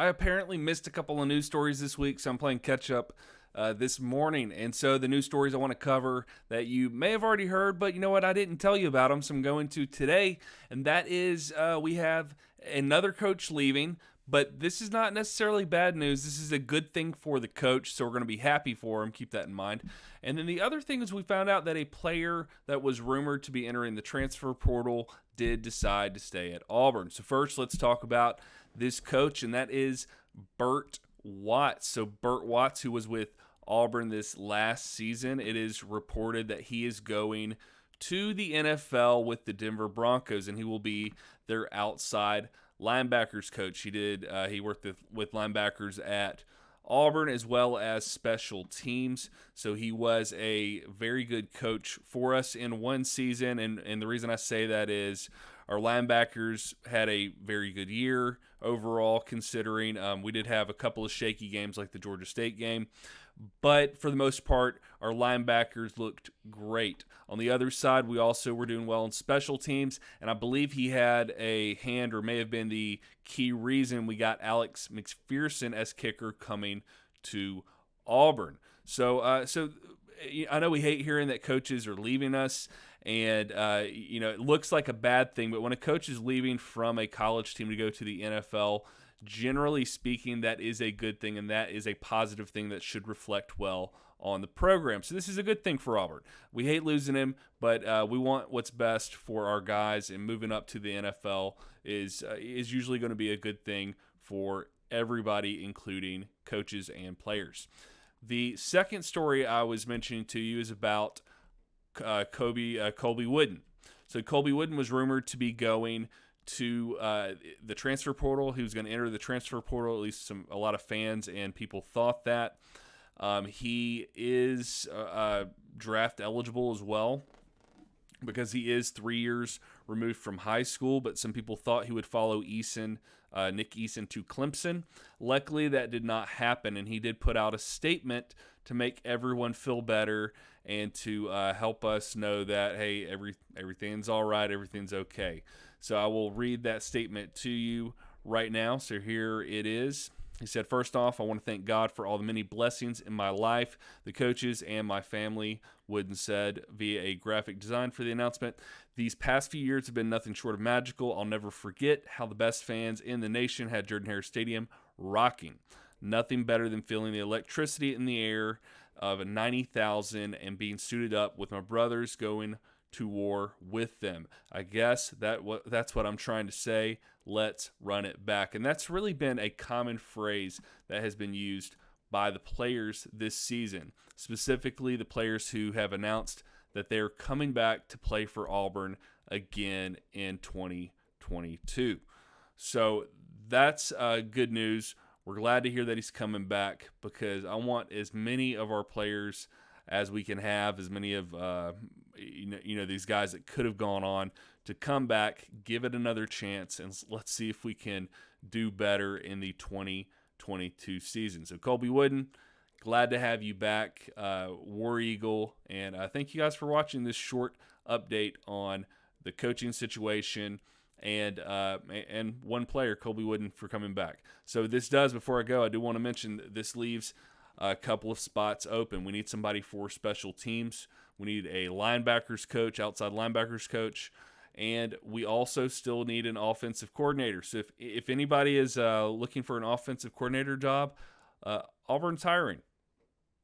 I apparently missed a couple of news stories this week, so I'm playing catch up this morning. And so the news stories I want to cover that you may have already heard, but you know what? I didn't tell you about them, so I'm going to today. And that is we have another coach leaving. But this is not necessarily bad news. This is a good thing for the coach, so we're going to be happy for him. Keep that in mind. And then the other thing is we found out that a player that was rumored to be entering the transfer portal did decide to stay at Auburn. So first, let's talk about this coach, and that is Burt Watts. So Burt Watts, who was with Auburn this last season, it is reported that he is going to the NFL with the Denver Broncos, and he will be their outside linebackers coach. He worked with linebackers at Auburn as well as special teams. So he was a very good coach for us in one season. And the reason I say that is our linebackers had a very good year overall, considering we did have a couple of shaky games like the Georgia State game. But for the most part, our linebackers looked great. On the other side, we also were doing well in special teams, and I believe he had a hand or may have been the key reason we got Alex McPherson as kicker coming to Auburn. So I know we hate hearing that coaches are leaving us, and it looks like a bad thing, but when a coach is leaving from a college team to go to the NFL, generally speaking, that is a good thing, and that is a positive thing that should reflect well on the program. So this is a good thing for Auburn. We hate losing him, but we want what's best for our guys, and moving up to the NFL is usually going to be a good thing for everybody, including coaches and players. The second story I was mentioning to you is about Colby Wooden. So Colby Wooden was rumored to be going to the transfer portal. He was going to enter the transfer portal. At least a lot of fans and people thought that. He is draft eligible as well because he is 3 years removed from high school, but some people thought he would follow Nick Eason to Clemson. Luckily, that did not happen, and he did put out a statement to make everyone feel better and to help us know that, hey, everything's all right, everything's okay. So I will read that statement to you right now. So here it is. He said, first off, I want to thank God for all the many blessings in my life, the coaches, and my family, Wooden said via a graphic design for the announcement. These past few years have been nothing short of magical. I'll never forget how the best fans in the nation had Jordan-Hare Stadium rocking. Nothing better than feeling the electricity in the air of 90,000 and being suited up with my brothers going to war with them. I guess that's what I'm trying to say. Let's run it back. And that's really been a common phrase that has been used by the players this season, specifically the players who have announced that they're coming back to play for Auburn again in 2022. So that's good news. We're glad to hear that he's coming back because I want as many of our players as we can have, as many of these guys that could have gone on to come back, give it another chance, and let's see if we can do better in the 2022 season. So Colby Wooden, glad to have you back, War Eagle, and thank you guys for watching this short update on the coaching situation and one player, Colby Wooden, for coming back. So this does, before I go, I do want to mention that this leaves a couple of spots open. We need somebody for special teams. We need a linebackers coach, outside linebackers coach, and we also still need an offensive coordinator. So if anybody is looking for an offensive coordinator job, Auburn's hiring.